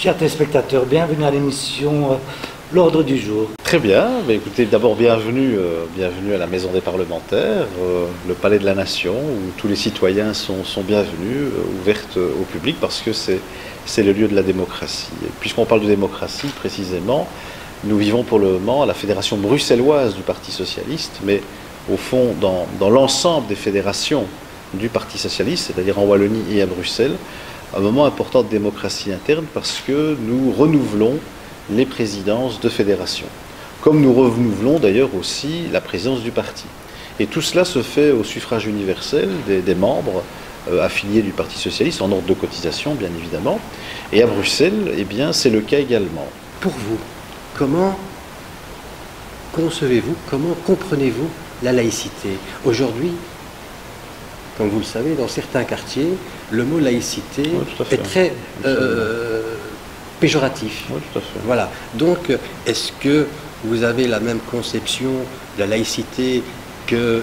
Chers téléspectateurs, bienvenue à l'émission L'Ordre du jour. Très bien, mais écoutez, d'abord bienvenue à la Maison des parlementaires, le Palais de la Nation, où tous les citoyens sont bienvenus, ouverte au public, parce que c'est le lieu de la démocratie. Et puisqu'on parle de démocratie, précisément, nous vivons pour le moment à la fédération bruxelloise du Parti socialiste, mais au fond, dans l'ensemble des fédérations du Parti socialiste, c'est-à-dire en Wallonie et à Bruxelles, un moment important de démocratie interne, parce que nous renouvelons les présidences de fédération, comme nous renouvelons d'ailleurs aussi la présidence du parti. Et tout cela se fait au suffrage universel des membres affiliés du Parti socialiste, en ordre de cotisation bien évidemment. Et à Bruxelles, eh bien, c'est le cas également. Pour vous, comment concevez-vous, comment comprenez-vous la laïcité? Aujourd'hui, comme vous le savez, dans certains quartiers, le mot laïcité est très péjoratif. Oui, tout à fait. Voilà. Donc, est-ce que vous avez la même conception de la laïcité que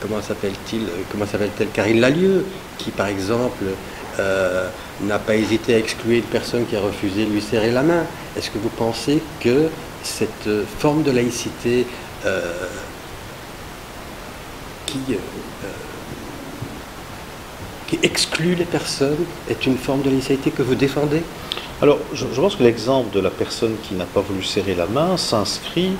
comment s'appelle-t-elle, Karine Lallieu, qui par exemple n'a pas hésité à exclure une personne qui a refusé de lui serrer la main? Est-ce que vous pensez que cette forme de laïcité qui exclut les personnes est une forme de laïcité que vous défendez? Alors, je pense que l'exemple de la personne qui n'a pas voulu serrer la main s'inscrit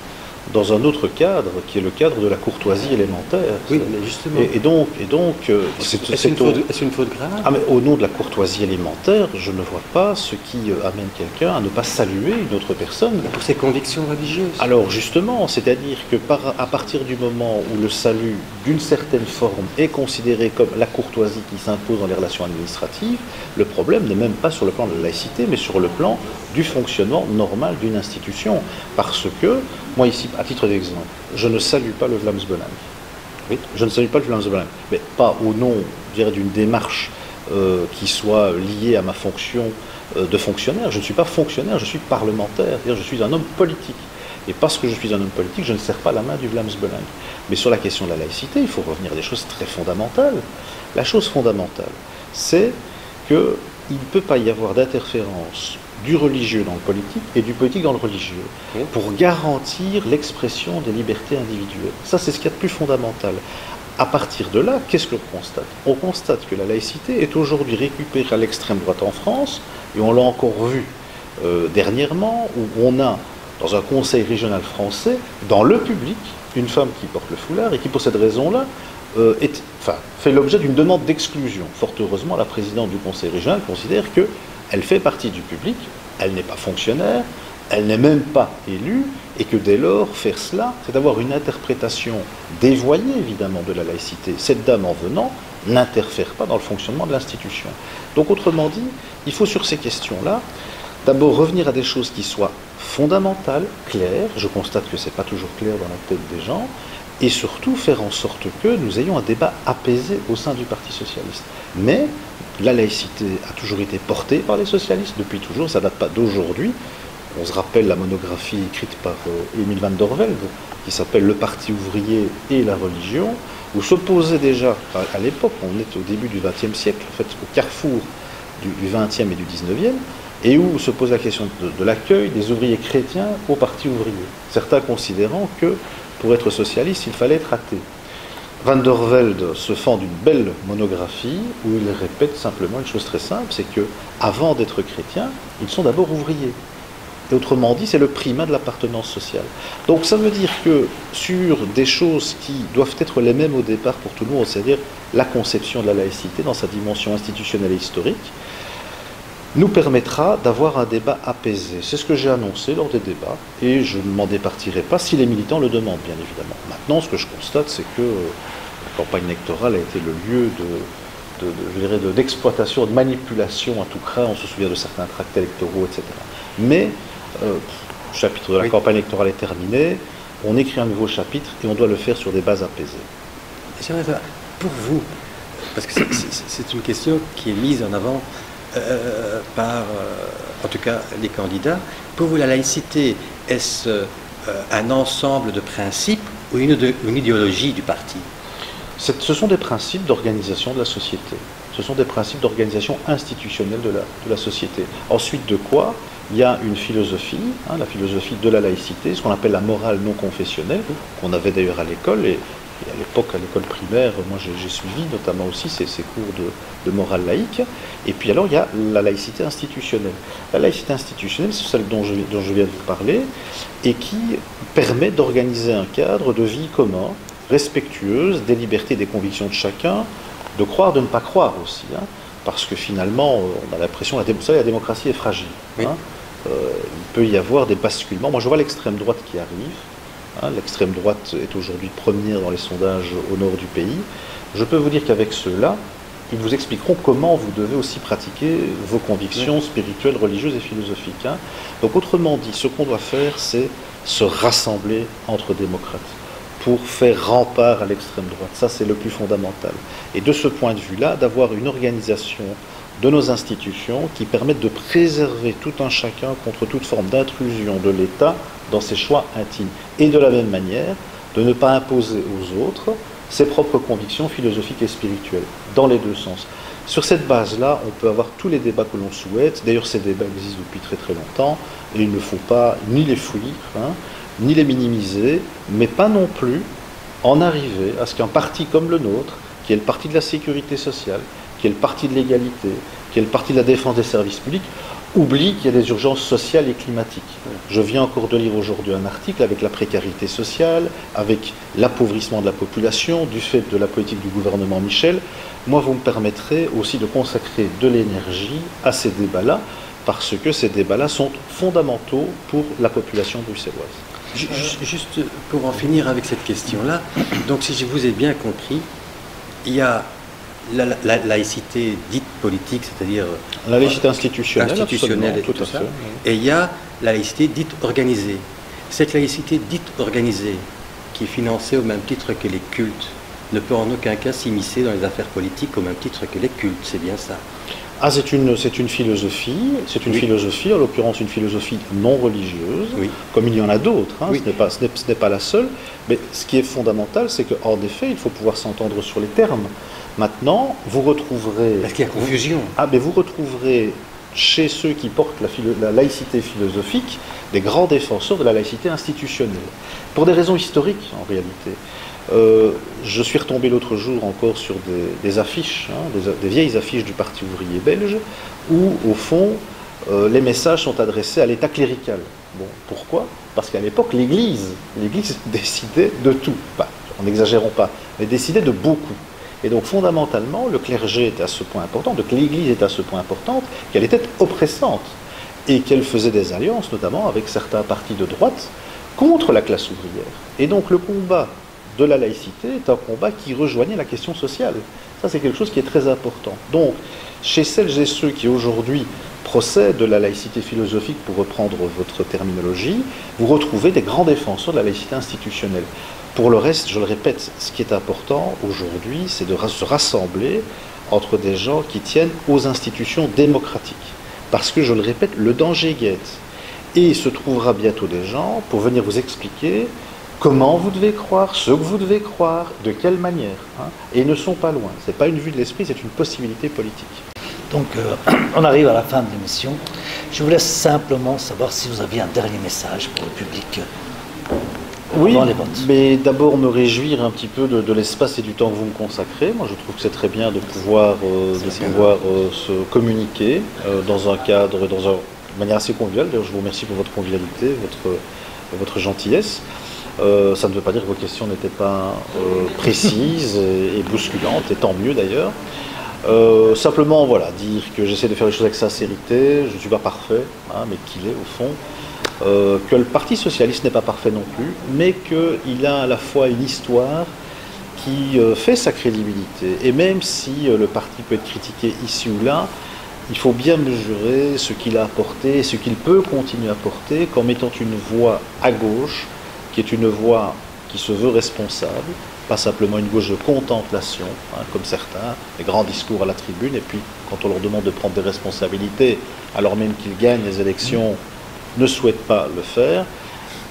dans un autre cadre, qui est le cadre de la courtoisie élémentaire. Oui, mais justement. Et donc, est-ce une faute grave? Ah, mais au nom de la courtoisie élémentaire, je ne vois pas ce qui amène quelqu'un à ne pas saluer une autre personne. Pour ses convictions religieuses. Alors justement, c'est-à-dire que à partir du moment où le salut d'une certaine forme est considéré comme la courtoisie qui s'impose dans les relations administratives, le problème n'est même pas sur le plan de la laïcité, mais sur le plan du fonctionnement normal d'une institution. Parce que, moi ici, à titre d'exemple, je ne salue pas le Vlaams Belang. Oui, je ne salue pas le Vlaams Belang, mais pas au nom, je dirais, d'une démarche qui soit liée à ma fonction de fonctionnaire. Je ne suis pas fonctionnaire, je suis parlementaire, c'est-à-dire je suis un homme politique. Et parce que je suis un homme politique, je ne serre pas la main du Vlaams Belang. Mais sur la question de la laïcité, il faut revenir à des choses très fondamentales. La chose fondamentale, c'est qu'il ne peut pas y avoir d'interférence du religieux dans le politique et du politique dans le religieux pour garantir l'expression des libertés individuelles. Ça, c'est ce qu'il y a de plus fondamental. À partir de là, qu'est-ce que l'on constate? On constate que la laïcité est aujourd'hui récupérée à l'extrême droite en France, et on l'a encore vu dernièrement, où on a, dans un conseil régional français, dans le public, une femme qui porte le foulard et qui, pour cette raison-là, fait l'objet d'une demande d'exclusion. Fort heureusement, la présidente du conseil régional considère qu'elle fait partie du public, elle n'est pas fonctionnaire, elle n'est même pas élue, et que dès lors, faire cela, c'est avoir une interprétation dévoyée, évidemment, de la laïcité. Cette dame, en venant, n'interfère pas dans le fonctionnement de l'institution. Donc, autrement dit, il faut sur ces questions-là, d'abord revenir à des choses qui soient fondamentales, claires. Je constate que ce n'est pas toujours clair dans la tête des gens, et surtout faire en sorte que nous ayons un débat apaisé au sein du Parti socialiste. Mais la laïcité a toujours été portée par les socialistes, depuis toujours, ça ne date pas d'aujourd'hui. On se rappelle la monographie écrite par Emile van der Velde, qui s'appelle « Le Parti ouvrier et la religion », où s'opposait déjà, à l'époque, on est au début du XXe siècle, en fait, au carrefour du XXe et du XIXe, et où se pose la question de l'accueil des ouvriers chrétiens au Parti ouvrier. Certains considérant que, pour être socialiste, il fallait être athée. Van der Velde se fend d'une belle monographie où il répète simplement une chose très simple, c'est que, avant d'être chrétiens, ils sont d'abord ouvriers. Et autrement dit, c'est le primat de l'appartenance sociale. Donc ça veut dire que sur des choses qui doivent être les mêmes au départ pour tout le monde, c'est-à-dire la conception de la laïcité dans sa dimension institutionnelle et historique, nous permettra d'avoir un débat apaisé. C'est ce que j'ai annoncé lors des débats, et je ne m'en départirai pas si les militants le demandent, bien évidemment. Maintenant, ce que je constate, c'est que la campagne électorale a été le lieu d'exploitation, de manipulation à tout crin. On se souvient de certains tracts électoraux, etc. Mais le chapitre de la campagne électorale est terminé, on écrit un nouveau chapitre et on doit le faire sur des bases apaisées. Pour vous, parce que c'est une question qui est mise en avant par, en tout cas, les candidats, pour vous, la laïcité, est-ce un ensemble de principes ou une idéologie du parti? Ce sont des principes d'organisation de la société. ce sont des principes d'organisation institutionnelle de la société. Ensuite de quoi, il y a une philosophie, la philosophie de la laïcité, ce qu'on appelle la morale non confessionnelle, qu'on avait d'ailleurs à l'école, et à l'époque, à l'école primaire, moi j'ai suivi notamment aussi ces cours de morale laïque. Et puis alors, il y a la laïcité institutionnelle. La laïcité institutionnelle, c'est celle dont je viens de vous parler, et qui permet d'organiser un cadre de vie commun, respectueuse des libertés et des convictions de chacun, de croire, de ne pas croire aussi. Parce que finalement, on a l'impression, vous savez, la démocratie est fragile. Oui. Il peut y avoir des basculements. Moi, je vois l'extrême droite qui arrive. L'extrême droite est aujourd'hui première dans les sondages au nord du pays. Je peux vous dire qu'avec ceux-là, ils vous expliqueront comment vous devez aussi pratiquer vos convictions spirituelles, religieuses et philosophiques. Donc, autrement dit, ce qu'on doit faire, c'est se rassembler entre démocrates pour faire rempart à l'extrême droite. Ça, c'est le plus fondamental. Et de ce point de vue-là, d'avoir une organisation de nos institutions qui permettent de préserver tout un chacun contre toute forme d'intrusion de l'État dans ses choix intimes. Et de la même manière, de ne pas imposer aux autres ses propres convictions philosophiques et spirituelles, dans les deux sens. Sur cette base-là, on peut avoir tous les débats que l'on souhaite. D'ailleurs, ces débats existent depuis très très longtemps, et il ne faut pas ni les fuir, ni les minimiser, mais pas non plus en arriver à ce qu'un parti comme le nôtre, qui est le parti de la sécurité sociale, qui est le parti de l'égalité, qui est le parti de la défense des services publics, oublie qu'il y a des urgences sociales et climatiques. Je viens encore de lire aujourd'hui un article avec la précarité sociale, avec l'appauvrissement de la population, du fait de la politique du gouvernement Michel. Moi, vous me permettrez aussi de consacrer de l'énergie à ces débats-là, parce que ces débats-là sont fondamentaux pour la population bruxelloise. Juste pour en finir avec cette question-là, donc si je vous ai bien compris, il y a la laïcité dite politique, c'est-à-dire la laïcité institutionnelle et tout ça, et il y a la laïcité dite organisée. Cette laïcité dite organisée, qui est financée au même titre que les cultes, ne peut en aucun cas s'immiscer dans les affaires politiques au même titre que les cultes, c'est bien ça? C'est une philosophie, philosophie, en l'occurrence une philosophie non religieuse, comme il y en a d'autres, ce n'est pas la seule, mais ce qui est fondamental, c'est qu'en effet, il faut pouvoir s'entendre sur les termes. Maintenant, vous retrouverez... Parce qu'il y a confusion. Mais vous retrouverez chez ceux qui portent la laïcité philosophique des grands défenseurs de la laïcité institutionnelle, pour des raisons historiques en réalité. Je suis retombé l'autre jour encore sur des affiches, des vieilles affiches du Parti ouvrier belge, où, au fond, les messages sont adressés à l'État clérical. Bon, pourquoi? Parce qu'à l'époque, l'Église décidait de tout. En n'exagérons pas, mais décidait de beaucoup. Et donc, fondamentalement, le clergé était à ce point important, donc l'Église était à ce point importante, qu'elle était oppressante, et qu'elle faisait des alliances, notamment avec certains partis de droite, contre la classe ouvrière. Et donc, le combat de la laïcité est un combat qui rejoignait la question sociale. Ça, c'est quelque chose qui est très important. Donc, chez celles et ceux qui aujourd'hui procèdent de la laïcité philosophique, pour reprendre votre terminologie, vous retrouvez des grands défenseurs de la laïcité institutionnelle. Pour le reste, je le répète, ce qui est important aujourd'hui, c'est de se rassembler entre des gens qui tiennent aux institutions démocratiques. Parce que, je le répète, le danger guette. Et il se trouvera bientôt des gens pour venir vous expliquer comment vous devez croire, ce que vous devez croire, de quelle manière. Et ils ne sont pas loin. Ce n'est pas une vue de l'esprit, c'est une possibilité politique. Donc, on arrive à la fin de l'émission. Je vous laisse simplement savoir si vous aviez un dernier message pour le public. Oui, mais d'abord me réjouir un petit peu de l'espace et du temps que vous me consacrez. Moi, je trouve que c'est très bien de pouvoir se communiquer dans un cadre, de manière assez conviviale. D'ailleurs, je vous remercie pour votre convivialité, votre gentillesse. Ça ne veut pas dire que vos questions n'étaient pas précises et bousculantes, et tant mieux d'ailleurs. Simplement, voilà, dire que j'essaie de faire les choses avec sincérité, je ne suis pas parfait, mais qu'il est au fond. Que le Parti socialiste n'est pas parfait non plus, mais qu'il a à la fois une histoire qui fait sa crédibilité. Et même si le parti peut être critiqué ici ou là, il faut bien mesurer ce qu'il a apporté et ce qu'il peut continuer à apporter qu'en mettant une voix à gauche, qui est une voix qui se veut responsable, pas simplement une gauche de contemplation, comme certains, des grands discours à la tribune, et puis quand on leur demande de prendre des responsabilités, alors même qu'ils gagnent les élections, ne souhaite pas le faire,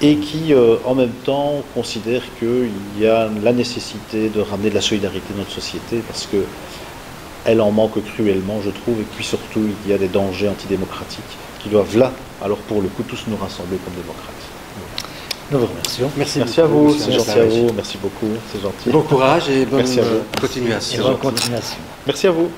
et qui, en même temps, considère qu'il y a la nécessité de ramener de la solidarité dans notre société, parce que elle en manque cruellement, je trouve, et puis surtout, il y a des dangers antidémocratiques qui doivent là, alors pour le coup, tous nous rassembler comme démocrates. Nous vous remercions. Merci à vous, c'est gentil à vous, merci beaucoup, c'est gentil. Bon courage et bonne Merci à vous. continuation. Et bonne continuation. Merci à vous.